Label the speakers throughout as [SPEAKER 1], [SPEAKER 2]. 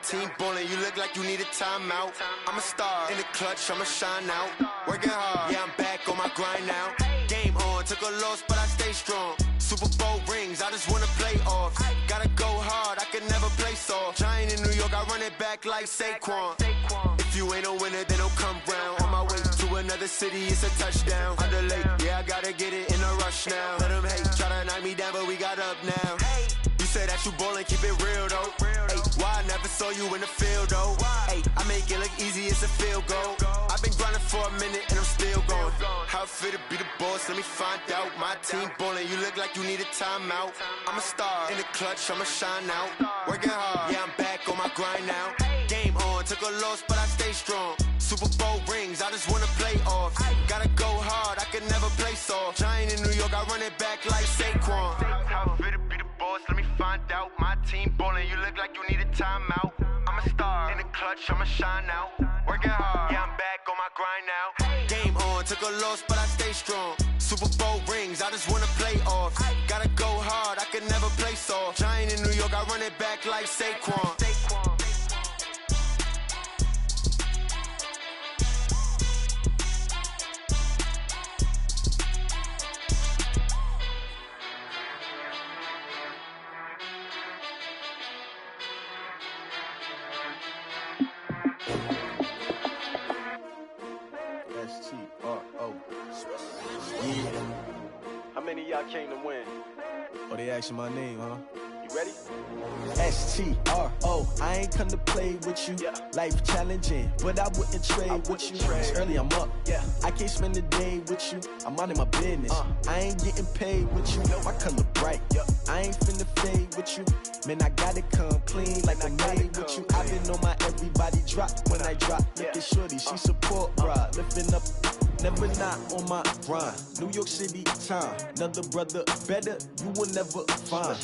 [SPEAKER 1] team ballin', you look like you need a timeout. I'm a star, in the clutch, I'ma shine out. Working hard, yeah, I'm back on my grind now. Game on, took a loss, but I stay strong. Super Bowl rings, I just wanna play off. Gotta go hard, I can never play soft. Giant in New York, I run it back like Saquon. If you ain't a winner, then don't come round. On my way to another city, it's a touchdown. Underlay, yeah, I gotta get it in a rush now. Let them hate, try to knock me down, but we got up now. You say that you ballin', keep it real though. Ay, why I never saw you in the field though? Ay, I make it look easy, it's a field goal. I've been grinding for a minute and I'm still going. How it feel to be the boss, let me find out. My team ballin', you look like you need a timeout. I'm a star, in the clutch, I'ma shine out. Working hard, yeah, I'm back on my grind now. Game on, took a loss, but I stay strong. Super Bowl rings, I just wanna play off. Gotta go hard, I can never play soft. Giant in New York, I run it back like Saquon. How it feel to be the boss, let me find out. My team ballin', you look like you need a timeout. I'm a star, in the clutch, I'ma shine out. Working hard, yeah, I'm back on my grind now. Game on, took a loss, but I stay strong. Super Bowl rings, I just wanna play off. Gotta go hard, I can never play soft. Giant in New York, I run it back like Saquon.
[SPEAKER 2] How many of y'all came to win?
[SPEAKER 3] Oh, they asking my name, huh?
[SPEAKER 2] You ready?
[SPEAKER 3] STRO, I ain't come to play with you.
[SPEAKER 2] Yeah.
[SPEAKER 3] Life challenging, but I wouldn't trade with you. It's early, I'm up.
[SPEAKER 2] Yeah.
[SPEAKER 3] I can't spend the day with you. I'm minding my business. I ain't getting paid with you. My color bright.
[SPEAKER 2] Yeah.
[SPEAKER 3] I ain't finna fade with you. Man, I gotta come clean like I'm made with you. I've been on my everybody drop when I drop. Look at shorty, she support, bruh. Lifting up. Never not on my grind. New York City time. Another brother better, you will never find.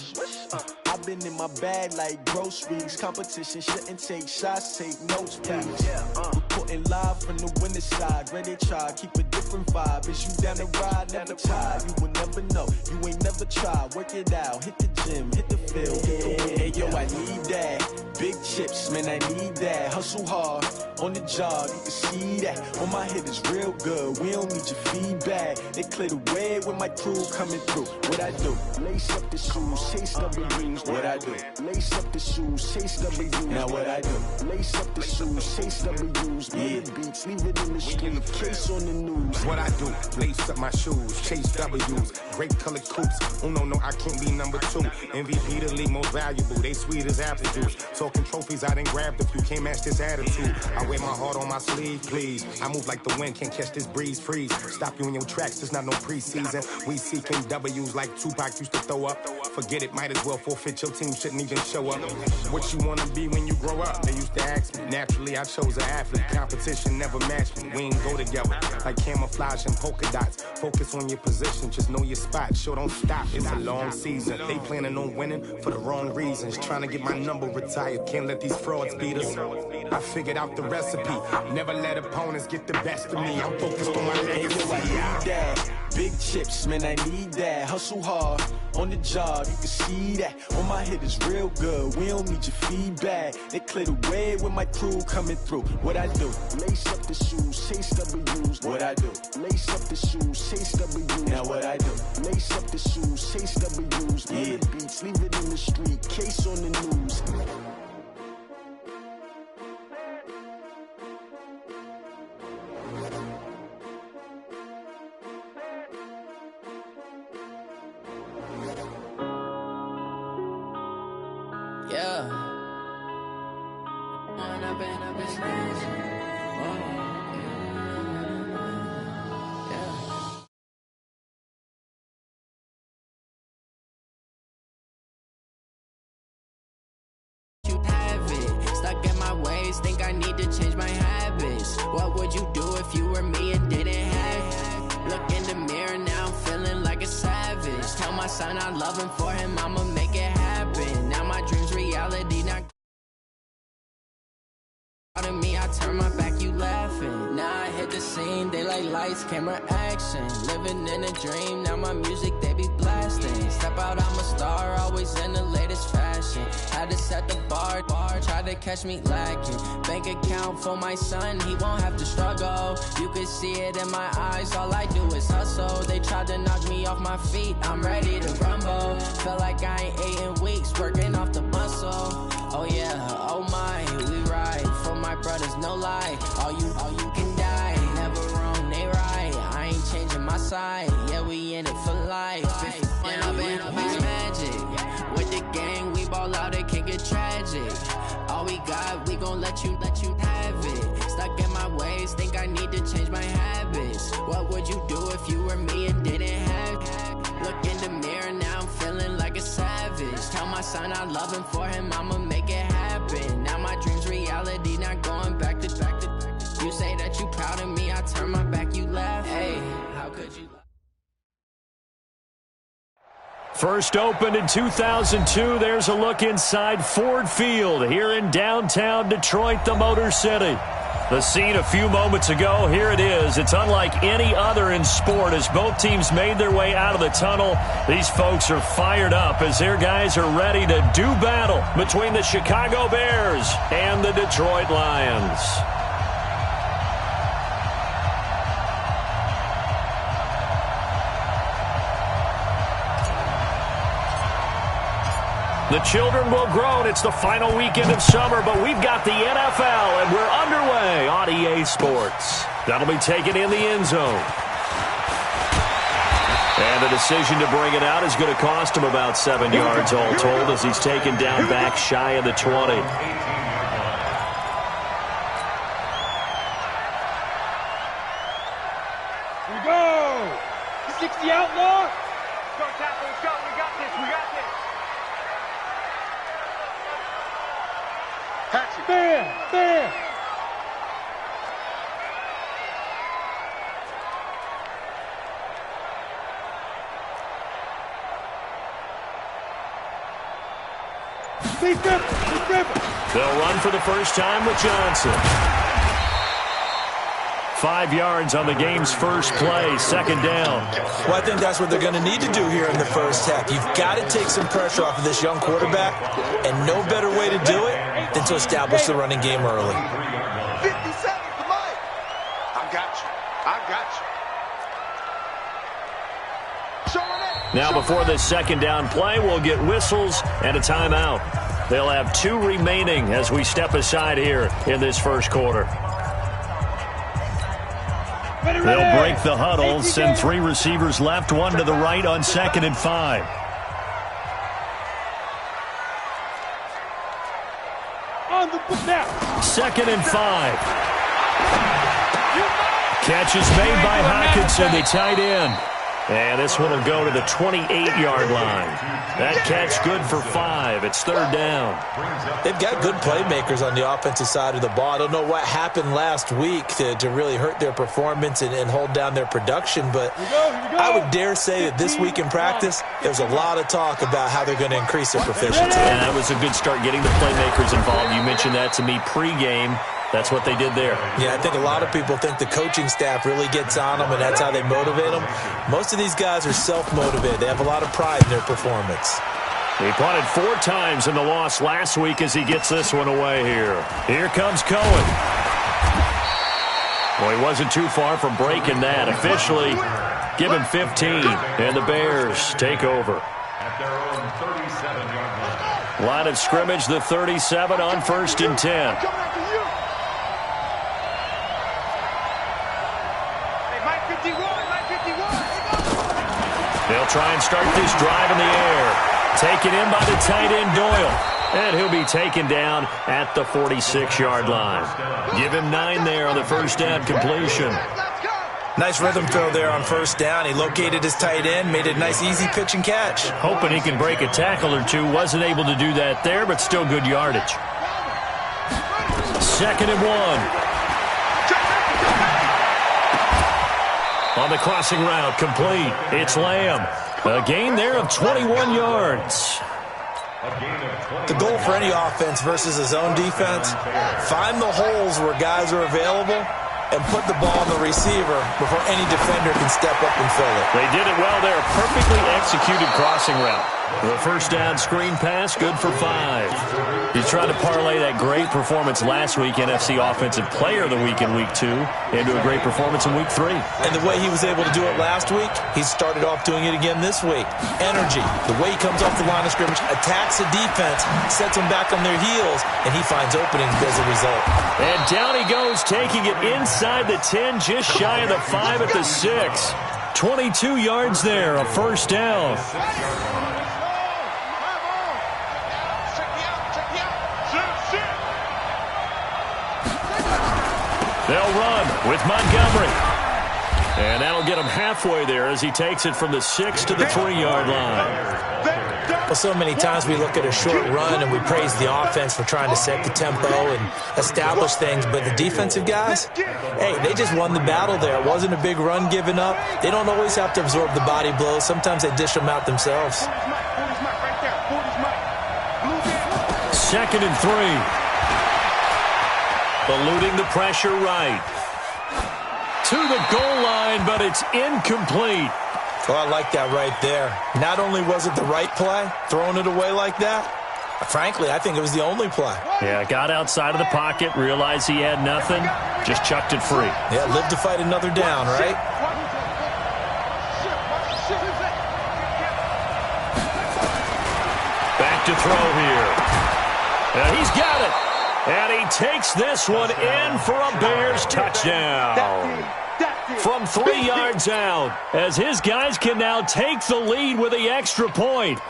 [SPEAKER 3] I've been in my bag like groceries. Competition shouldn't take shots, take notes, please. Reporting live from the winning side. Ready to try, keep a different vibe. Is you down the ride, never tired. You will never know, you ain't never tried. Work it out, hit the gym, hit the field, hit the wind. Hey yo, I need that. Big chips, man, I need that. Hustle hard, on the job, you can see that. On my head is real good, we don't need your feedback. They clear the way with my crew coming through. What I do? Lace up the shoes, chase W's. What I do? Lace up the shoes, chase W's. Now what I do? Lace up the shoes, chase W's. Yeah. Beats, leave it in the street, case on the news.
[SPEAKER 4] What I do? Lace up my shoes, chase W's. Great colored coops. Oh no, I can't be number 2. MVP the league most valuable. They sweet as apple juice. Talking trophies, I done grabbed a few. Can't match this attitude. I wear my heart on my sleeve, please. I move like the wind, can't catch this breeze. Freeze. Stop you in your tracks. There's not no preseason. We seeking W's like Tupac used to throw up. Forget it, might as well forfeit. Your team shouldn't even show up. What you wanna be when you grow up? They used to ask me. Naturally, I chose an athlete. Competition never matched me. We ain't go together like camouflage and polka dots. Focus on your position, just know your spot. Sure, don't stop. It's a long season. They planning on winning for the wrong reasons. Trying to get my number retired. Can't let these frauds beat us. I figured out the recipe. Never let opponents get the best of me. I'm focused on my legacy.
[SPEAKER 3] I need that. Big chips, man, I need that. Hustle hard, on the job, you can see that. On my head is real good, we don't need your feedback. They clear the way with my crew coming through. What I do? Lace up the shoes, chase W's. What I do? Lace up the shoes, chase W's. Now what I do? Lace up the shoes, chase W's. Yeah. Beats, leave it in the street, case on the news.
[SPEAKER 5] Yeah. I've been smashing. You have it. Stuck in my ways, think I need to change my habits. What would you do if you were me and didn't have it? Look in the mirror now, I'm feeling like a savage. Tell my son I love him, for him I'ma make it happen. Now my dreams reality, not out of me, I turn my back, you laughing. Now I hit the scene, they like lights, camera, action. Living in a dream, now my music, they be blasting. step out, I'm a star, always in the latest fashion. Had to set the bar, try to catch me lacking. Bank account for my son, he won't have to struggle. You can see it in my eyes, all I do is hustle. They tried to knock me off my feet, I'm ready to rumble. Felt like I ain't ate in weeks, working off the muscle. Oh yeah, oh my, we ride for my brothers, no lie. All you can die, never wrong, they right. I ain't changing my side, yeah, we in it for life. And I've been magic. With the gang, we ball out, it can get tragic. All we got, we gon' let you have it. Stuck in my ways, think I need to change my habits. What would you do if you were me and didn't have it? Look in the mirror, now I'm feeling like a savage. Tell my son I love him, for him I'ma make it happen. Now my dream's reality, not going back to. You say that you proud of me, I turn my back, you laugh. Hey, how could you?
[SPEAKER 6] First opened in 2002, there's a look inside Ford Field here in downtown Detroit, the Motor City. The scene a few moments ago, here it is. It's unlike any other in sport as both teams made their way out of the tunnel. These folks are fired up as their guys are ready to do battle between the Chicago Bears and the Detroit Lions. The children will grow, and it's the final weekend of summer, but we've got the NFL, and we're underway on EA Sports. That'll be taken in the end zone. And the decision to bring it out is going to cost him about 7 yards all told as he's taken down back shy of the 20.
[SPEAKER 7] Here we go! 60 outlaw! Go, tackle, let's go. We got this, we got this. Catch it. There!
[SPEAKER 6] They'll run for the first time with Johnson. 5 yards on the game's first play, second down.
[SPEAKER 8] Well, I think that's what they're going to need to do here in the first half. You've got to take some pressure off of this young quarterback, and no better way to do it than to establish the running game early.
[SPEAKER 2] 50 seconds to Mike. I got you.
[SPEAKER 6] Now before this second down play, we'll get whistles and a timeout. They'll have 2 remaining as we step aside here in this first quarter. They'll break the huddle, send 3 receivers left, 1 to the right on 2nd and 5.
[SPEAKER 7] On the foot now.
[SPEAKER 6] 2nd and 5. Catch is made by Hockenson, the tight end. And this one will go to the 28-yard line. That catch good for 5. It's 3rd down.
[SPEAKER 8] They've got good playmakers on the offensive side of the ball. I don't know what happened last week to really hurt their performance and hold down their production, but I would dare say that this week in practice, there's a lot of talk about how they're going to increase their proficiency.
[SPEAKER 6] And that was a good start getting the playmakers involved. You mentioned that to me pregame. That's what they did there.
[SPEAKER 8] Yeah, I think a lot of people think the coaching staff really gets on them, and that's how they motivate them. Most of these guys are self-motivated. They have a lot of pride in their performance.
[SPEAKER 6] He punted 4 times in the loss last week as he gets this one away here. Here comes Cohen. Well, he wasn't too far from breaking that. Officially, give him 15, and the Bears take over.
[SPEAKER 9] At their own 37-yard line.
[SPEAKER 6] Line of scrimmage, the 37 on 1st and 10. They'll try and start this drive in the air. Taken in by the tight end, Doyle. And he'll be taken down at the 46-yard line. Give him 9 there on the first down completion.
[SPEAKER 8] Nice rhythm throw there on first down. He located his tight end, made a nice easy pitch and catch.
[SPEAKER 6] Hoping he can break a tackle or 2. Wasn't able to do that there, but still good yardage. 2nd and 1. On the crossing route, complete. It's Lamb. A gain there of 21 yards.
[SPEAKER 8] The goal for any offense versus a zone defense, find the holes where guys are available and put the ball on the receiver before any defender can step up and fill it.
[SPEAKER 6] They did it well there. Perfectly executed crossing route. The first down screen pass, good for 5. He's trying to parlay that great performance last week, NFC Offensive Player of the Week in Week 2, into a great performance in Week 3.
[SPEAKER 8] And the way he was able to do it last week, he started off doing it again this week. Energy, the way he comes off the line of scrimmage, attacks the defense, sets them back on their heels, and he finds openings as a result.
[SPEAKER 6] And down he goes, taking it inside the 10, just shy of the 5 at the 6. 22 yards there, a first down. They'll run with Montgomery. And that'll get him halfway there as he takes it from the 6 to the 3-yard line.
[SPEAKER 8] Well, so many times we look at a short run and we praise the offense for trying to set the tempo and establish things, but the defensive guys, hey, they just won the battle there. It wasn't a big run given up. They don't always have to absorb the body blows. Sometimes they dish them out themselves.
[SPEAKER 6] 2nd and 3. Eluding the pressure right. To the goal line, but it's incomplete.
[SPEAKER 8] Well, I like that right there. Not only was it the right play, throwing it away like that, frankly, I think it was the only play.
[SPEAKER 6] Yeah, got outside of the pocket, realized he had nothing, just chucked it free.
[SPEAKER 8] Yeah, live to fight another down, right?
[SPEAKER 6] Back to throw here. And he's got it. And he takes this one in for a Bears touchdown. From 3 yards out, as his guys can now take the lead with the extra point.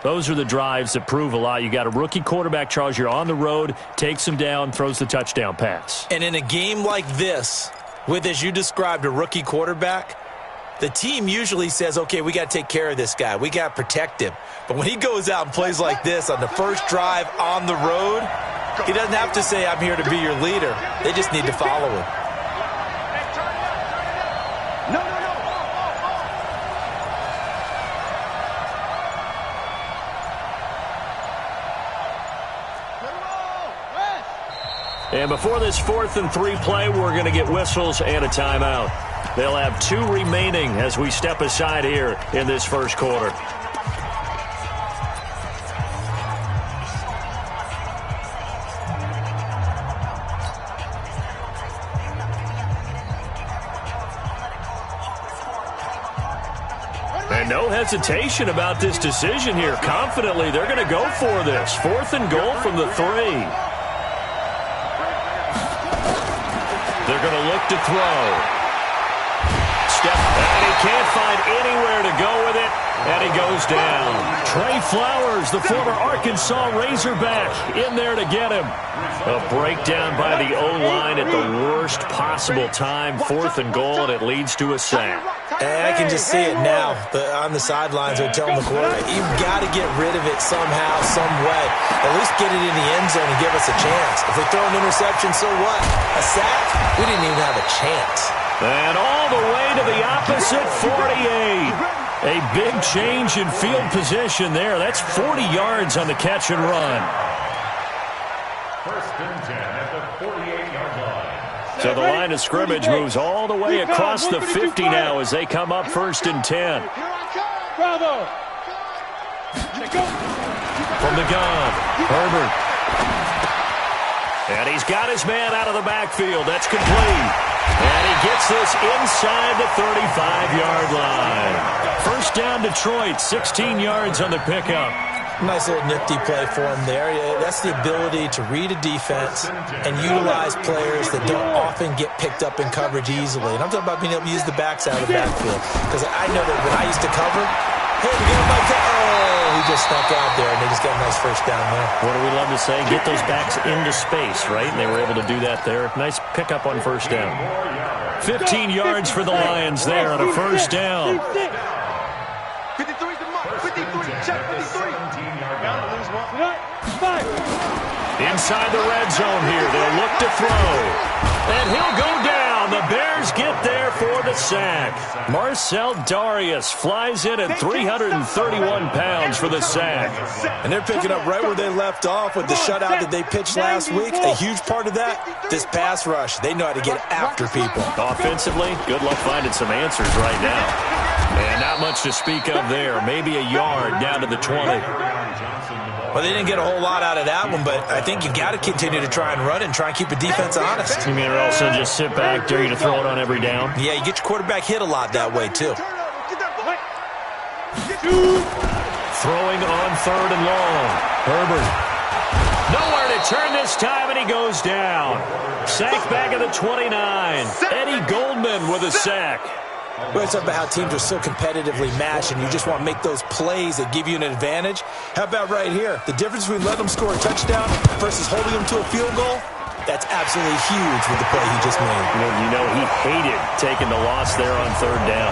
[SPEAKER 6] Those are the drives that prove a lot. You got a rookie quarterback, Charles. You're on the road, takes him down, throws the touchdown pass.
[SPEAKER 8] And in a game like this, with, as you described, a rookie quarterback, the team usually says, okay, we got to take care of this guy. We got to protect him. But when he goes out and plays like this on the first drive on the road, he doesn't have to say, I'm here to be your leader. They just need to follow him.
[SPEAKER 6] And before this 4th and 3 play, we're going to get whistles and a timeout. They'll have 2 remaining as we step aside here in this first quarter. And no hesitation about this decision here. Confidently, they're going to go for this. 4th and goal from the 3. They're going to look to throw. Step, and he can't find anywhere to go with it, and he goes down. Trey Flowers, the former Arkansas Razorback, in there to get him. A breakdown by the O-line at the worst possible time. 4th and goal, and it leads to a sack.
[SPEAKER 8] And I can just see it now. On the sidelines, they're telling the quarterback, you've got to get rid of it somehow, some way. At least get it in the end zone and give us a chance. If they throw an interception, so what? A sack? We didn't even have a chance.
[SPEAKER 6] And all the way to the opposite 48. A big change in field position there. That's 40 yards on the catch and run.
[SPEAKER 9] 1st and 10 at the 48-yard line.
[SPEAKER 6] So the line of scrimmage moves all the way across the 50 now as they come up 1st and 10.
[SPEAKER 7] Bravo.
[SPEAKER 6] From the gun, Herbert. And he's got his man out of the backfield. That's complete. And he gets this inside the 35-yard line. 1st down Detroit, 16 yards on the pickup.
[SPEAKER 8] Nice little nifty play for him there. That's the ability to read a defense and utilize players that don't often get picked up in coverage easily. And I'm talking about being able to use the backs out of the backfield. Because I know that when I used to cover, hey, we got Mike. Oh, he just snuck out there, and they just got a nice first down there.
[SPEAKER 6] What do we love to say? Get those backs into space, right? And they were able to do that there. Nice pickup on 1st down. 15 yards for the Lions there on a 1st down.
[SPEAKER 2] 53's the mark. 53. Check 53.
[SPEAKER 6] Inside the red zone here. They'll look to throw. And he'll go down And the Bears get there for the sack. Marcell Dareus flies in at 331 pounds for the sack.
[SPEAKER 8] And they're picking up right where they left off with the shutout that they pitched last week. A huge part of that, this pass rush. They know how to get after people.
[SPEAKER 6] Offensively, good luck finding some answers right now. And not much to speak of there. Maybe a yard down to the 20.
[SPEAKER 8] Well, they didn't get a whole lot out of that one, but I think you got to continue to try and run it and try and keep the defense honest.
[SPEAKER 6] You mean or also just sit back, dare you to throw it on every down?
[SPEAKER 8] Yeah, you get your quarterback hit a lot that way, too.
[SPEAKER 6] Throwing on 3rd and long. Herbert. Nowhere to turn this time, and he goes down. Sack back at the 29. Eddie Goldman with a sack.
[SPEAKER 8] Well, it's about how teams are so competitively matched, and you just want to make those plays that give you an advantage. How about right here? The difference between letting them score a touchdown versus holding them to a field goal, that's absolutely huge with the play he just made.
[SPEAKER 6] You know, he hated taking the loss there on 3rd down.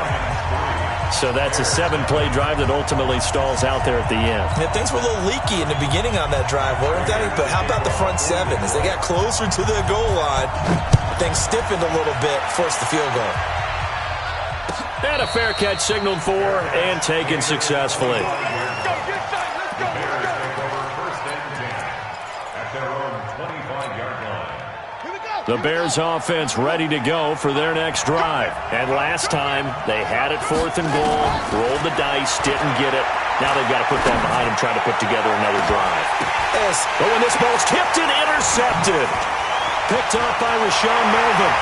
[SPEAKER 6] So that's a 7-play drive that ultimately stalls out there at the end.
[SPEAKER 8] Yeah, things were a little leaky in the beginning on that drive, weren't they? But how about the front 7? As they got closer to the goal line, things stiffened a little bit, forced the field goal.
[SPEAKER 6] And a fair catch signaled for and taken successfully. The Bears offense ready to go for their next drive. And last time, they had it 4th and goal, rolled the dice, didn't get it. Now they've got to put that behind them, try to put together another drive.
[SPEAKER 8] Yes.
[SPEAKER 6] But when this ball's tipped and intercepted, picked up by Rashaan Melvin.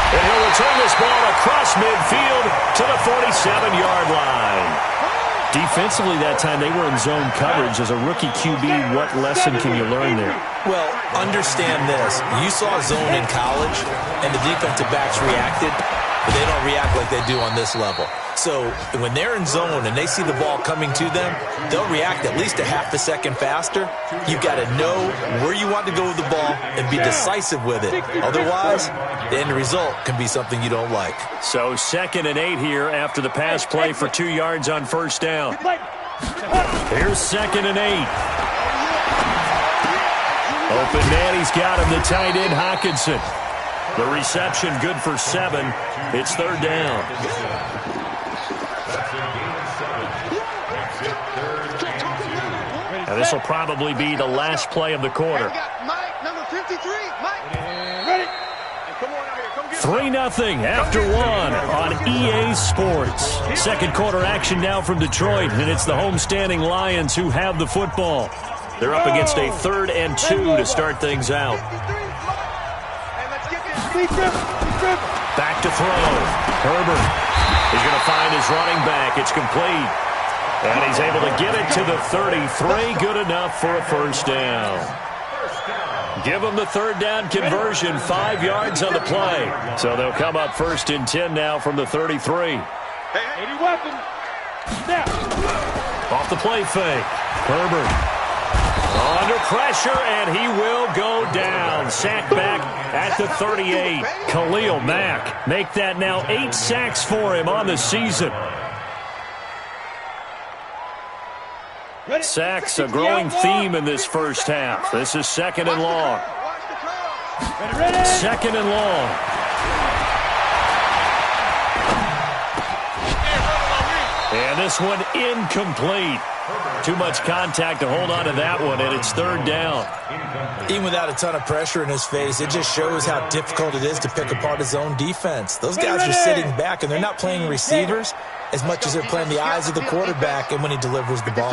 [SPEAKER 6] And he'll return this ball across midfield to the 47-yard line. Defensively that time, they were in zone coverage. As a rookie QB, what lesson can you learn there?
[SPEAKER 8] Well, understand this. You saw zone in college, and the defensive backs reacted, but they don't react like they do on this level. So when they're in zone and they see the ball coming to them, they'll react at least a half a second faster. You've got to know where you want to go with the ball and be decisive with it. Otherwise, the end result can be something you don't like.
[SPEAKER 6] So 2nd and 8 here after the pass play for 2 yards on 1st down. Here's 2nd and 8. Open man, he's got him, the tight end Hockenson. The reception good for 7. It's 3rd down. And this will probably be the last play of the quarter.
[SPEAKER 2] Mike, number 53. Mike.
[SPEAKER 7] Ready?
[SPEAKER 6] 3-0 after 1 on EA Sports. Second quarter action now from Detroit, and it's the homestanding Lions who have the football. They're up against a 3rd and 2 to start things out. Back to throw. Herbert. He's going to find his running back. It's complete. And he's able to get it to the 33. Good enough for a 1st down. Give them the 3rd down conversion. 5 yards on the play. So they'll come up 1st and 10 now from the 33.
[SPEAKER 7] 80 weapon. Snap.
[SPEAKER 6] Off the play fake. Herbert. Under pressure, and he will go down. Sack back at the 38. Khalil Mack make that now 8 sacks for him on the season. Sacks, a growing theme in this first half. This is 2nd and long. 2nd and long. And this one incomplete. Too much contact to hold on to that one, and it's 3rd down.
[SPEAKER 8] Even without a ton of pressure in his face, it just shows how difficult it is to pick apart his own defense. Those guys are sitting back, and they're not playing receivers as much as they're playing the eyes of the quarterback and when he delivers the ball.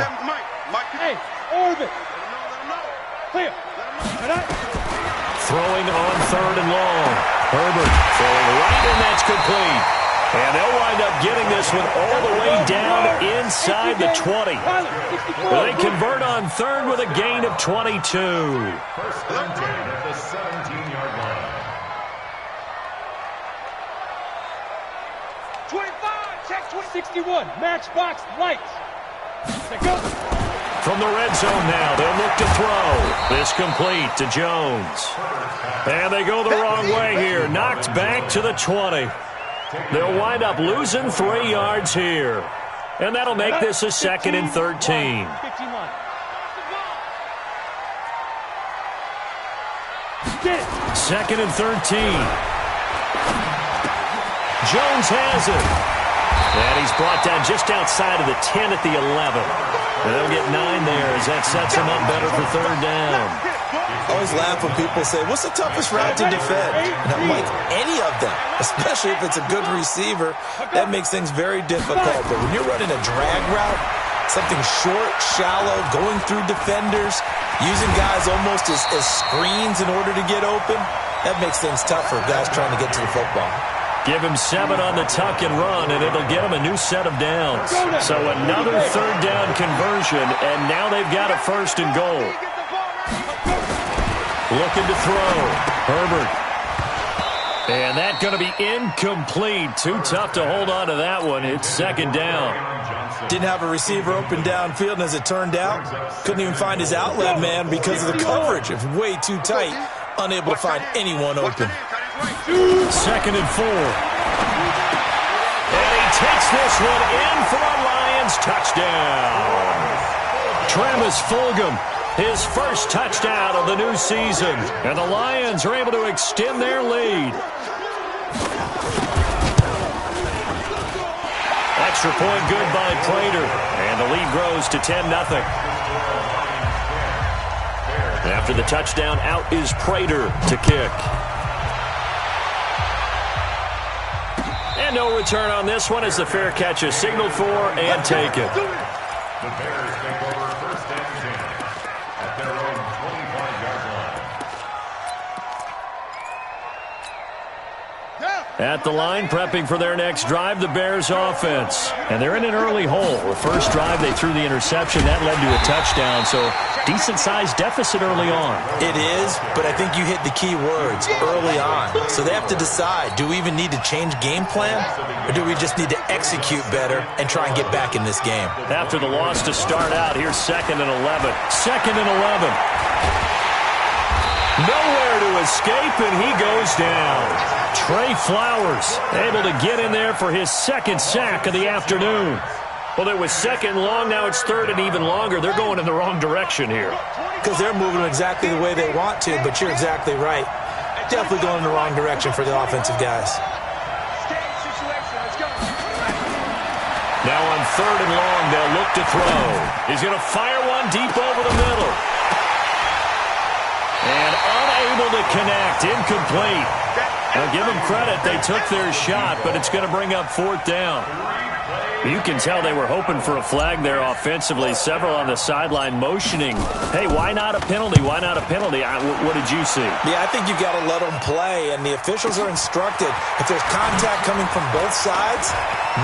[SPEAKER 7] Hey, orbit. Clear.
[SPEAKER 6] Throwing on 3rd and long. Herbert throwing right, and that's complete. And they'll wind up getting this one all the way down inside the 20. They convert on 3rd with a gain of 22.
[SPEAKER 9] 1st and 10 at the 17-yard line.
[SPEAKER 7] 25, check 61, matchbox lights. Go.
[SPEAKER 6] From the red zone now, they'll look to throw. This complete to Jones. And they go the wrong way here. Knocked back to the 20. They'll wind up losing 3 yards here. And that'll make this a 2nd and 13. 2nd and 13. Jones has it. And he's brought down just outside of the 10 at the 11. And they'll get 9 there as that sets him up better for third down.
[SPEAKER 8] I always laugh when people say, what's the toughest route to defend? And I'm like, any of them, especially if it's a good receiver. That makes things very difficult. But when you're running a drag route, something short, shallow, going through defenders, using guys almost as screens in order to get open, that makes things tough for guys trying to get to the football.
[SPEAKER 6] Give him 7 on the tuck and run, and it'll get him a new set of downs. So another third down conversion, and now they've got a 1st and goal. Looking to throw. Herbert. And that's going to be incomplete. Too tough to hold on to that one. It's 2nd down.
[SPEAKER 8] Didn't have a receiver open downfield, and as it turned out, couldn't even find his outlet man because of the coverage. It was way too tight, unable to find anyone open.
[SPEAKER 6] 2nd and 4. And he takes this one in for a Lions touchdown. Travis Fulgham, his first touchdown of the new season. And the Lions are able to extend their lead. Extra point good by Prater. And the lead grows to 10-0. After the touchdown, out is Prater to kick. And no return on this one as the fair catch is signaled for and taken.
[SPEAKER 9] The Bears take over 1st and 10 at their own 25-yard line.
[SPEAKER 6] At the line, prepping for their next drive, the Bears offense. And they're in an early hole. The first drive, they threw the interception. That led to a touchdown, so decent-sized deficit early on.
[SPEAKER 8] It is, but I think you hit the key words, early on. So they have to decide, do we even need to change game plan, or do we just need to execute better and try and get back in this game?
[SPEAKER 6] After the loss to start out, here's 2nd and 11. 2nd and 11. Nowhere to escape, and he goes down. Trey Flowers able to get in there for his 2nd sack of the afternoon. Well, it was 2nd long, now it's 3rd and even longer. They're going in the wrong direction here.
[SPEAKER 8] Because they're moving exactly the way they want to, but you're exactly right. Definitely going in the wrong direction for the offensive guys.
[SPEAKER 6] Now on 3rd and long, they'll look to throw. He's going to fire one deep over the middle. And unable to connect, incomplete. Now give them credit, they took their shot, but it's going to bring up 4th down. You can tell they were hoping for a flag there offensively. Several on the sideline motioning. Hey, why not a penalty? Why not a penalty? What did you see?
[SPEAKER 8] Yeah, I think you've got to let them play, and the officials are instructed. If there's contact coming from both sides,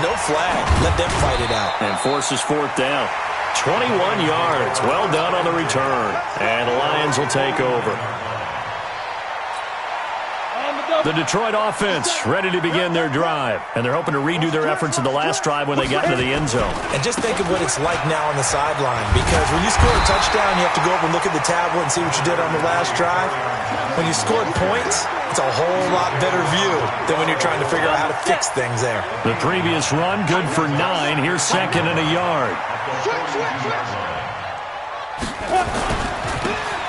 [SPEAKER 8] no flag. Let them fight it out.
[SPEAKER 6] And forces 4th down. 21 yards. Well done on the return. And the Lions will take over. The Detroit offense ready to begin their drive. And they're hoping to redo their efforts in the last drive when they got into the end zone.
[SPEAKER 8] And just think of what it's like now on the sideline. Because when you score a touchdown, you have to go over and look at the tablet and see what you did on the last drive. When you scored points, it's a whole lot better view than when you're trying to figure out how to fix things there.
[SPEAKER 6] The previous run, good for 9. Here's 2nd and a yard.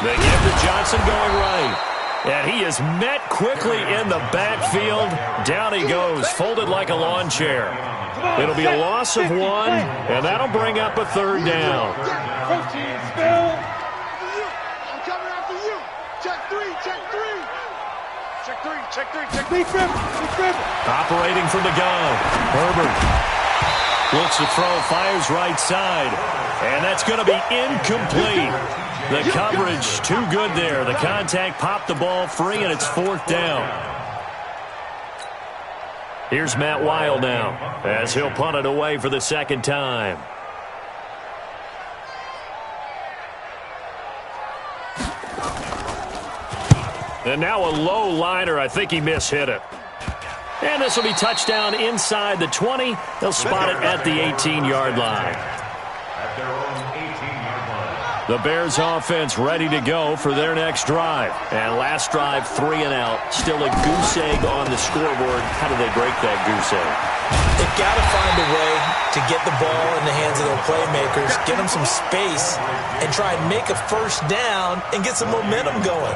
[SPEAKER 6] They give to Johnson going right. And he is met quickly in the backfield. Down he goes, folded like a lawn chair. It'll be a loss of 1, and that'll bring up a 3rd down.
[SPEAKER 2] I'm coming after you. Check 3, check 3. Check 3, check 3, check 3.
[SPEAKER 6] Operating from the gun. Herbert looks to throw, fires right side. And that's going to be incomplete. The coverage too good there. The contact popped the ball free, and it's 4th down. Here's Matt Weil now as he'll punt it away for the 2nd time. And now a low liner. I think he mishit it. And this will be touchdown inside the 20. They'll spot it at the 18-yard line.
[SPEAKER 9] At their own 18-yard line.
[SPEAKER 6] The Bears offense ready to go for their next drive. And last drive, 3 and out. Still a goose egg on the scoreboard. How do they break that goose egg?
[SPEAKER 8] They've got to find a way to get the ball in the hands of their playmakers, get them some space, and try and make a first down and get some momentum going.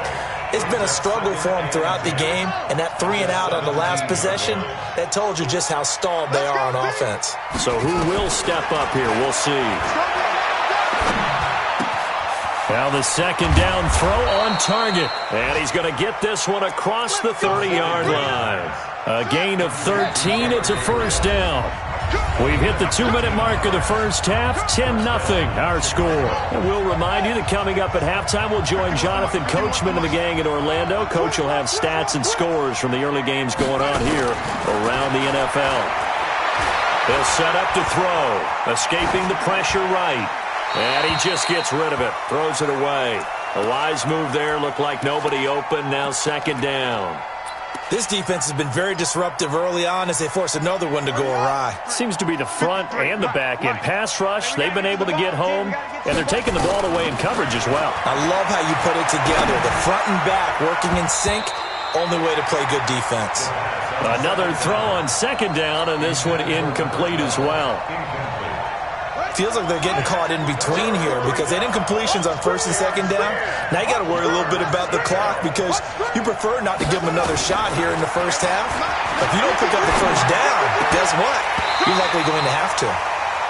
[SPEAKER 8] It's been a struggle for them throughout the game, and that 3-and-out on the last possession, that told you just how stalled they are on offense.
[SPEAKER 6] So who will step up here? We'll see. Now the second down throw on target. And he's going to get this one across the 30-yard line. A gain of 13. It's a first down. We've hit the 2-minute mark of the first half. 10-0 our score. And we'll remind you that coming up at halftime, we'll join Jonathan Coachman and the gang in Orlando. Coach will have stats and scores from the early games going on here around the NFL. He'll set up to throw. Escaping the pressure right. And he just gets rid of it. Throws it away. A wise move there. Looked like nobody open. Now second down.
[SPEAKER 8] This defense has been very disruptive early on as they force another one to go awry.
[SPEAKER 6] Seems to be the front and the back end. Pass rush, they've been able to get home, and they're taking the ball away in coverage as well.
[SPEAKER 8] I love how you put it together. The front and back working in sync, only way to play good defense.
[SPEAKER 6] Another throw on second down, and this one incomplete as well.
[SPEAKER 8] Feels like they're getting caught in between here because they didn't completions on first and second down. Now you got to worry a little bit about the clock because you prefer not to give them another shot here in the first half. If you don't pick up the first down, guess what? You're likely going to have to.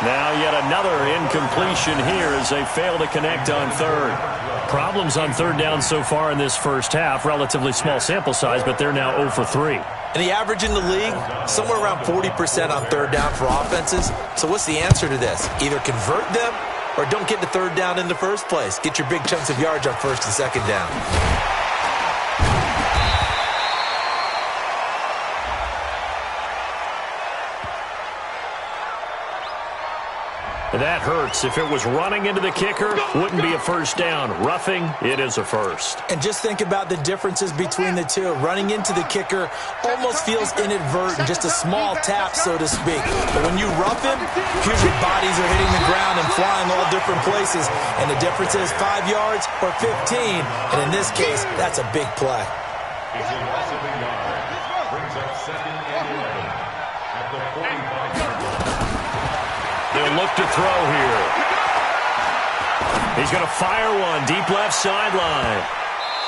[SPEAKER 6] Now yet another incompletion here as they fail to connect on third. Problems on third down so far in this first half. Relatively small sample size, but they're now 0 for 3.
[SPEAKER 8] And the average in the league, somewhere around 40% on third down for offenses. So what's the answer to this? Either convert them or don't get the third down in the first place. Get your big chunks of yards on first and second down.
[SPEAKER 6] That hurts. If it was running into the kicker, wouldn't be a first down. Roughing, it is a first.
[SPEAKER 8] And just think about the differences between the two. Running into the kicker almost feels inadvertent, just a small tap, so to speak. But when you rough him, usually bodies are hitting the ground and flying all different places. And the difference is 5 yards or 15. And in this case, that's a big play.
[SPEAKER 9] It's a loss of a yard. Brings up second and 11 at the 45-yard line.
[SPEAKER 6] They'll look to throw here. He's going to fire one deep left sideline.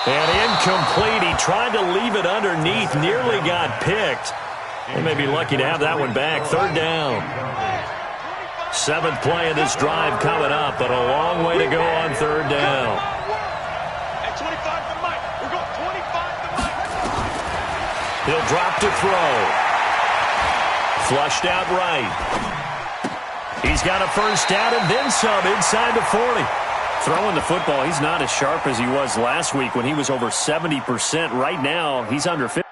[SPEAKER 6] And incomplete. He tried to leave it underneath. Nearly got picked. They may be lucky to have that one back. Third down. 7th play of this drive coming up, but a long way to go on third down.
[SPEAKER 2] At 25 to Mike. We're going 25 to Mike.
[SPEAKER 6] He'll drop to throw. Flushed out right. He's got a first down and then some inside the 40. Throwing the football, he's not as sharp as he was last week when he was over 70%. Right now, he's under 50%.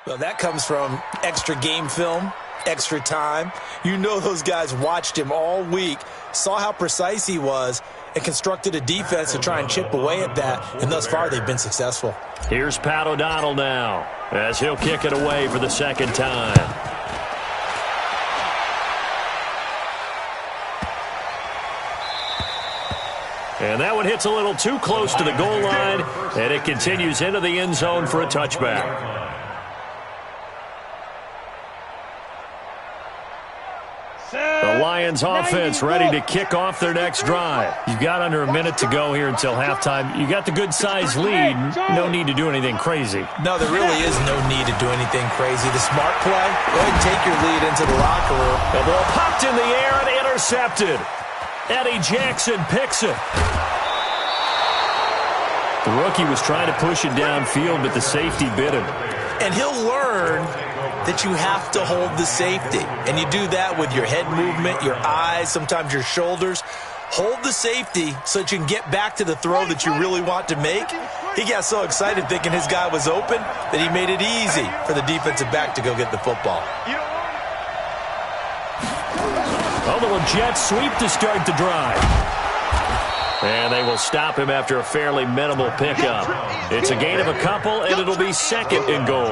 [SPEAKER 8] Well, that comes from extra game film, extra time. You know those guys watched him all week, saw how precise he was, and constructed a defense to try and chip away at that, and thus far they've been successful.
[SPEAKER 6] Here's Pat O'Donnell now as he'll kick it away for the second time. And that one hits a little too close to the goal line, and it continues into the end zone for a touchback. The Lions offense ready to kick off their next drive. You've got under a minute to go here until halftime. You got the good-sized lead. No need to do anything crazy.
[SPEAKER 8] No, there really is no need to do anything crazy. The smart play, go ahead and take your lead into the locker room.
[SPEAKER 6] The ball popped in the air and intercepted. Eddie Jackson picks it. The rookie was trying to push it downfield, but the safety bit him.
[SPEAKER 8] And he'll learn that you have to hold the safety. And you do that with your head movement, your eyes, sometimes your shoulders. Hold the safety so that you can get back to the throw that you really want to make. He got so excited thinking his guy was open that he made it easy for the defensive back to go get the football.
[SPEAKER 6] A little jet sweep to start the drive. And they will stop him after a fairly minimal pickup. It's a gain of a couple, and it'll be second and goal.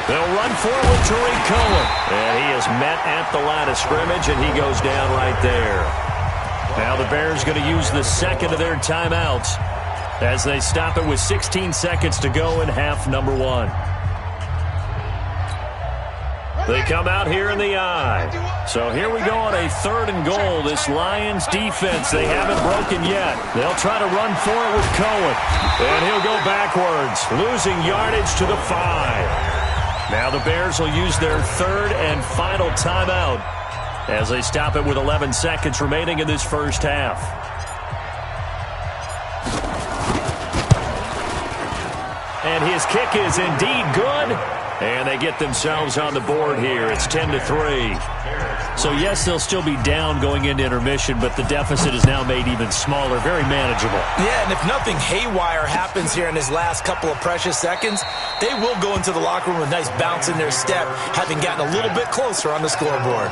[SPEAKER 6] They'll run forward to Tariq Cohen. And he is met at the line of scrimmage, and he goes down right there. Now the Bears going to use the second of their timeouts as they stop it with 16 seconds to go in half number one. They come out here in the eye. So here we go on a third and goal. This Lions defense, they haven't broken yet. They'll try to run for it with Cohen. And he'll go backwards, losing yardage to the 5. Now the Bears will use their third and final timeout as they stop it with 11 seconds remaining in this first half. And his kick is indeed good. And they get themselves on the board here. It's 10-3. So, yes, they'll still be down going into intermission, but the deficit is now made even smaller, very manageable.
[SPEAKER 8] Yeah, and if nothing haywire happens here in his last couple of precious seconds, they will go into the locker room with a nice bounce in their step, having gotten a little bit closer on the scoreboard.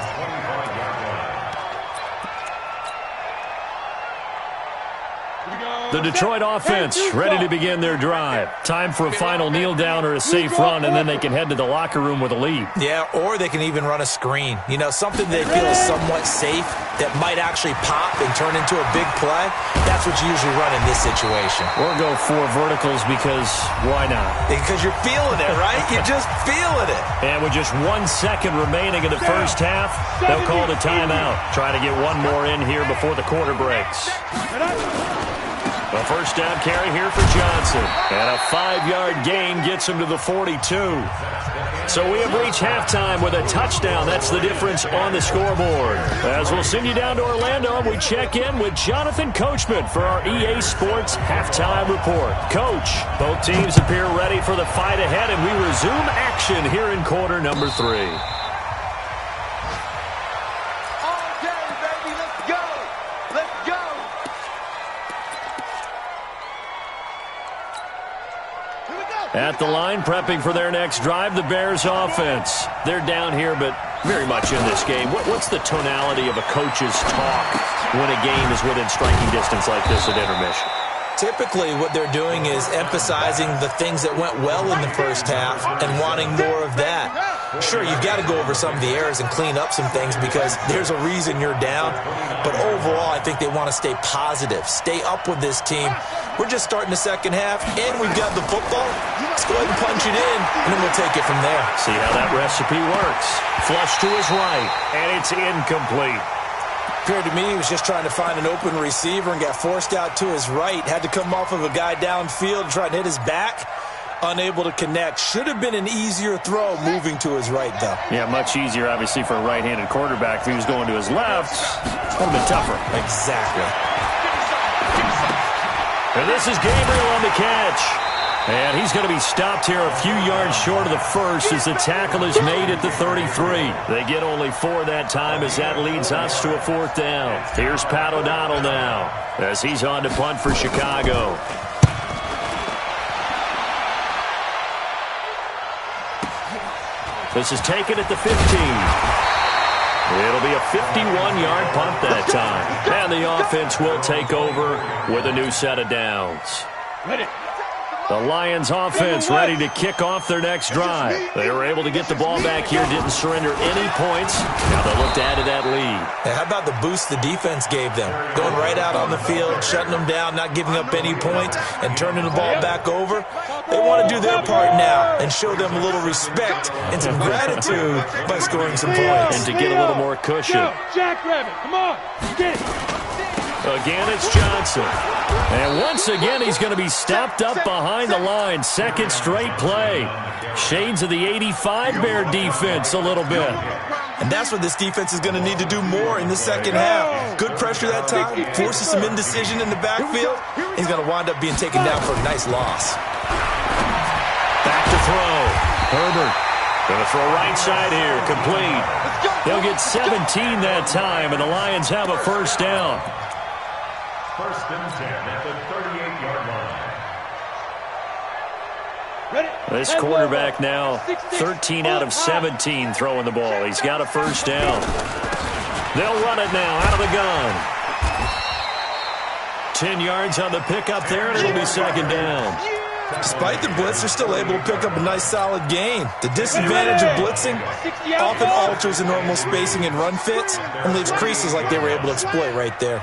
[SPEAKER 6] The Detroit offense ready to begin their drive. Time for a final kneel down or a safe run, and then they can head to the locker room with a lead.
[SPEAKER 8] Yeah, or they can even run a screen. You know, something they feel is somewhat safe that might actually pop and turn into a big play. That's what you usually run in this situation.
[SPEAKER 6] Or go 4 verticals because why not?
[SPEAKER 8] Because you're feeling it, right? You're just feeling it.
[SPEAKER 6] And with just 1 second remaining in the first half, they'll call the timeout. Try to get one more in here before the quarter breaks. A first down carry here for Johnson. And a 5-yard gain gets him to the 42. So we have reached halftime with a touchdown. That's the difference on the scoreboard. As we'll send you down to Orlando, we check in with Jonathan Coachman for our EA Sports Halftime Report. Coach, both teams appear ready for the fight ahead, and we resume action here in quarter number 3. At the line, prepping for their next drive, the Bears offense. They're down here, but very much in this game. What's the tonality of a coach's talk when a game is within striking distance like this at intermission?
[SPEAKER 8] Typically, what they're doing is emphasizing the things that went well in the first half and wanting more of that. Sure, you've got to go over some of the errors and clean up some things because there's a reason you're down. But overall, I think they want to stay positive, stay up with this team. We're just starting the second half, and we've got the football. Let's go ahead and punch it in, and then we'll take it from there.
[SPEAKER 6] See how that recipe works. Flush to his right, and it's incomplete.
[SPEAKER 8] Appeared to me he was just trying to find an open receiver and got forced out to his right. Had to come off of a guy downfield and try to hit his back. Unable to connect. Should have been an easier throw moving to his right, though.
[SPEAKER 6] Yeah, much easier, obviously, for a right-handed quarterback. If he was going to his left, it would have been tougher.
[SPEAKER 8] Exactly.
[SPEAKER 6] And this is Gabriel on the catch. And he's going to be stopped here a few yards short of the first as the tackle is made at the 33. They get only 4 that time as that leads us to a 4th down. Here's Pat O'Donnell now as he's on to punt for Chicago. This is taken at the 15. It'll be a 51-yard punt that time. And the offense will take over with a new set of downs.
[SPEAKER 2] Ready.
[SPEAKER 6] The Lions offense ready to kick off their next drive. They were able to get the ball back here, didn't surrender any points. Now they'll look to add to that lead.
[SPEAKER 8] How about the boost the defense gave them? Going right out on the field, shutting them down, not giving up any points, and turning the ball back over. They want to do their part now and show them a little respect and some gratitude by scoring some points.
[SPEAKER 6] And to get a little more cushion.
[SPEAKER 7] Jackrabbit, come on, get it.
[SPEAKER 6] Again, it's Johnson. And once again, he's going to be stopped up behind the line. Second straight play. Shades of the 85 Bear defense a little bit.
[SPEAKER 8] And that's what this defense is going to need to do more in the second half. Good pressure that time, forces some indecision in the backfield. He's going to wind up being taken down for a nice loss.
[SPEAKER 6] Back to throw. Herbert going to throw right side here, complete. He'll get 17 that time, and the Lions have a first down.
[SPEAKER 9] First and 10 at the 38-yard line.
[SPEAKER 6] This quarterback now 13 out of 17 throwing the ball. He's got a first down. They'll run it now out of the gun. 10 yards on the pickup there, and it'll be second down.
[SPEAKER 8] Despite the blitz, they're still able to pick up a nice solid gain. The disadvantage of blitzing often alters the normal spacing and run fits and leaves creases like they were able to exploit right there.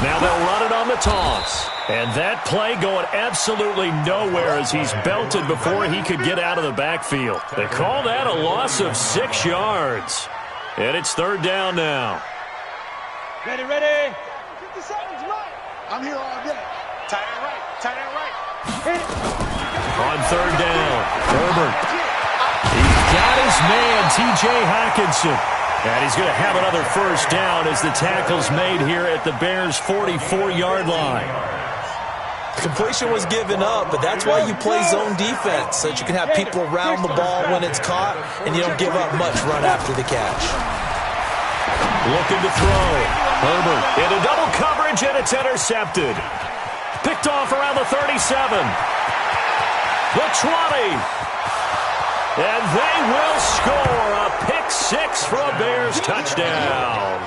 [SPEAKER 6] Now they'll run it on the toss. And that play going absolutely nowhere as he's belted before he could get out of the backfield. They call that a loss of 6 yards. And it's third down now.
[SPEAKER 7] Ready, ready.
[SPEAKER 2] 50 seconds, right. I'm here all day. Tight end right, tight end right.
[SPEAKER 6] On third down, Herbert. He's got his man, T.J. Hockenson. And he's going to have another first down as the tackle's made here at the Bears' 44-yard line.
[SPEAKER 8] Completion was given up, but that's why you play zone defense, so that you can have people around the ball when it's caught, and you don't give up much run after the catch.
[SPEAKER 6] Looking to throw. Herbert into double coverage, and it's intercepted. Picked off around the 37. The 20. And they will score a pick-6 for a Bears touchdown.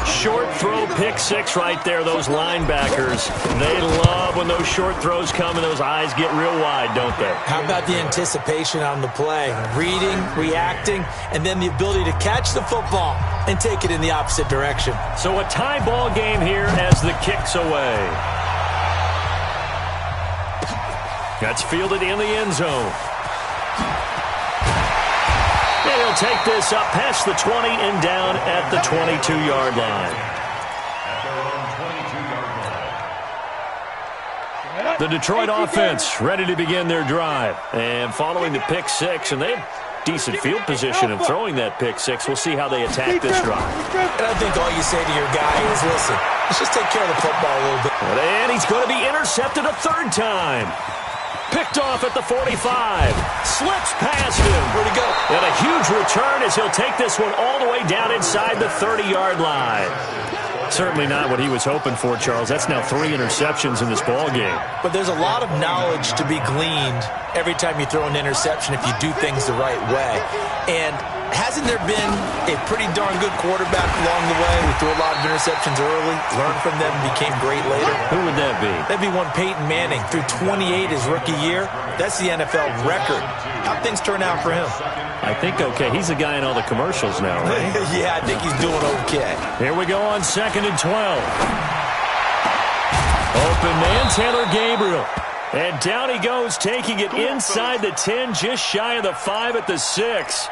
[SPEAKER 6] Short throw, pick-6 right there. Those linebackers, they love when those short throws come and those eyes get real wide, don't they?
[SPEAKER 8] How about the anticipation on the play? Reading, reacting, and then the ability to catch the football and take it in the opposite direction.
[SPEAKER 6] So a tie ball game here as the kick's away. That's fielded in the end zone. And he'll take this up past the 20 and down at the 22-yard line. The Detroit offense ready to begin their drive. And following the pick-6, and they have decent field position in throwing that pick-6. We'll see how they attack this drive.
[SPEAKER 8] And I think all you say to your guy is, listen, let's just take care of the football a little bit.
[SPEAKER 6] And he's going to be intercepted a third time. Picked off at the 45. Slips past him.
[SPEAKER 8] Where'd he go?
[SPEAKER 6] And a huge return as he'll take this one all the way down inside the 30-yard line. Certainly not what he was hoping for, Charles. That's now 3 interceptions in this ball game.
[SPEAKER 8] But there's a lot of knowledge to be gleaned every time you throw an interception if you do things the right way. And hasn't there been a pretty darn good quarterback along the way who threw a lot of interceptions early, learned from them, and became great later?
[SPEAKER 6] Who would that be?
[SPEAKER 8] That'd be one Peyton Manning. Threw 28 his rookie year. That's the NFL record. How'd things turn out for him?
[SPEAKER 6] I think okay. He's the guy in all the commercials now, right?
[SPEAKER 8] Yeah, I think he's doing okay.
[SPEAKER 6] Here we go on 2nd and 12. Open man, Taylor Gabriel. And down he goes, taking it inside the 10, just shy of the 5 at the 6.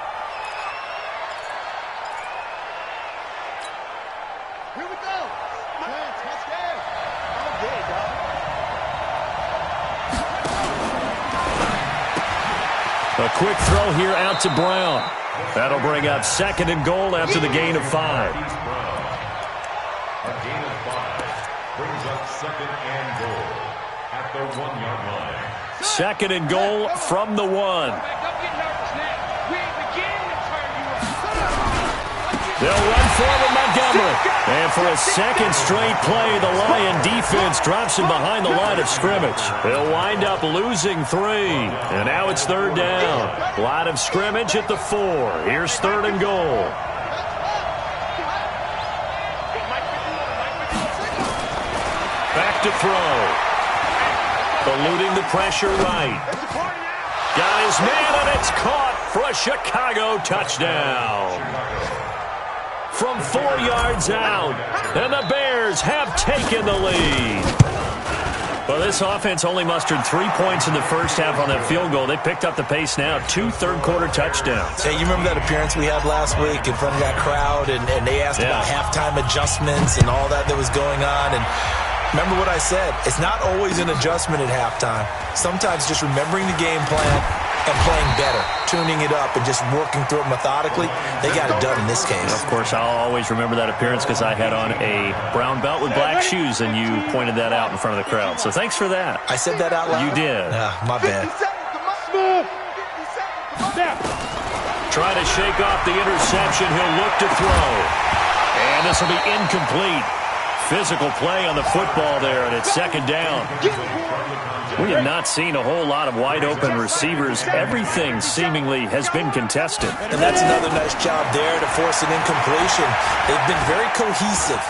[SPEAKER 6] A quick throw here out to Brown. That'll bring up 2nd and goal after the gain of 5.
[SPEAKER 9] A gain of 5 brings up 2nd and goal at the 1-yard line.
[SPEAKER 6] 2nd and goal from the 1. They'll run forward Montgomery. And for a second straight play, the Lion defense drops him behind the line of scrimmage. They'll wind up losing 3. And now it's 3rd down. Line of scrimmage at the 4. Here's 3rd and goal. Back to throw. Eluding the pressure right. Got his man, and it's caught for a Chicago touchdown. From 4 yards out, and the Bears have taken the lead. Well, this offense only mustered 3 points in the first half on that field goal. They picked up the pace now. 2 third-quarter touchdowns.
[SPEAKER 8] Hey, you remember that appearance we had last week in front of that crowd, and they asked about halftime adjustments and all that was going on, and remember what I said. It's not always an adjustment at halftime. Sometimes just remembering the game plan and playing better, tuning it up and just working through it methodically. They got it done in this case.
[SPEAKER 6] And of course, I'll always remember that appearance because I had on a brown belt with black shoes, and you pointed that out in front of the crowd. So thanks for that.
[SPEAKER 8] I said that out loud?
[SPEAKER 6] You did.
[SPEAKER 8] My bad.
[SPEAKER 6] Trying to shake off the interception. He'll look to throw. And this will be incomplete. Physical play on the football there, and it's second down. We have not seen a whole lot of wide-open receivers. Everything seemingly has been contested.
[SPEAKER 8] And that's another nice job there to force an incompletion. They've been very cohesive,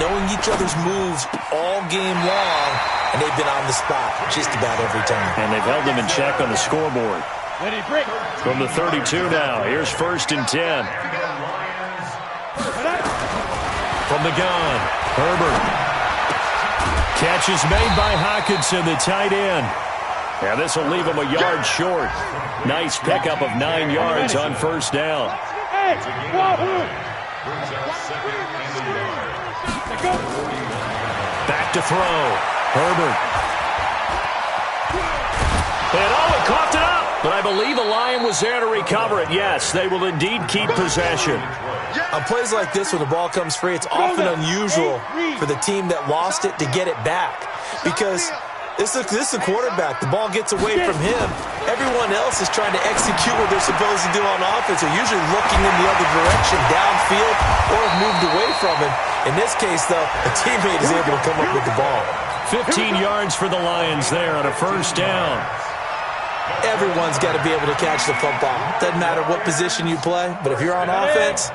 [SPEAKER 8] knowing each other's moves all game long, and they've been on the spot just about every time.
[SPEAKER 6] And they've held them in check on the scoreboard. From the 32 now, here's 1st and 10. From the gun, Herbert. Catch is made by Hockenson, the tight end. And this will leave him a yard short. Nice pickup of 9 yards on 1st down. Back to throw. Herbert. And it coughed it up. But I believe the Lion was there to recover it. Yes, they will indeed keep possession.
[SPEAKER 8] On plays like this, when the ball comes free, it's often unusual for the team that lost it to get it back. Because this is the quarterback. The ball gets away from him. Everyone else is trying to execute what they're supposed to do on offense. They're usually looking in the other direction, downfield, or have moved away from it. In this case, though, a teammate is able to come up with the ball.
[SPEAKER 6] 15 yards for the Lions there on a 1st down.
[SPEAKER 8] Everyone's got to be able to catch the football. Doesn't matter what position you play, but if you're on offense,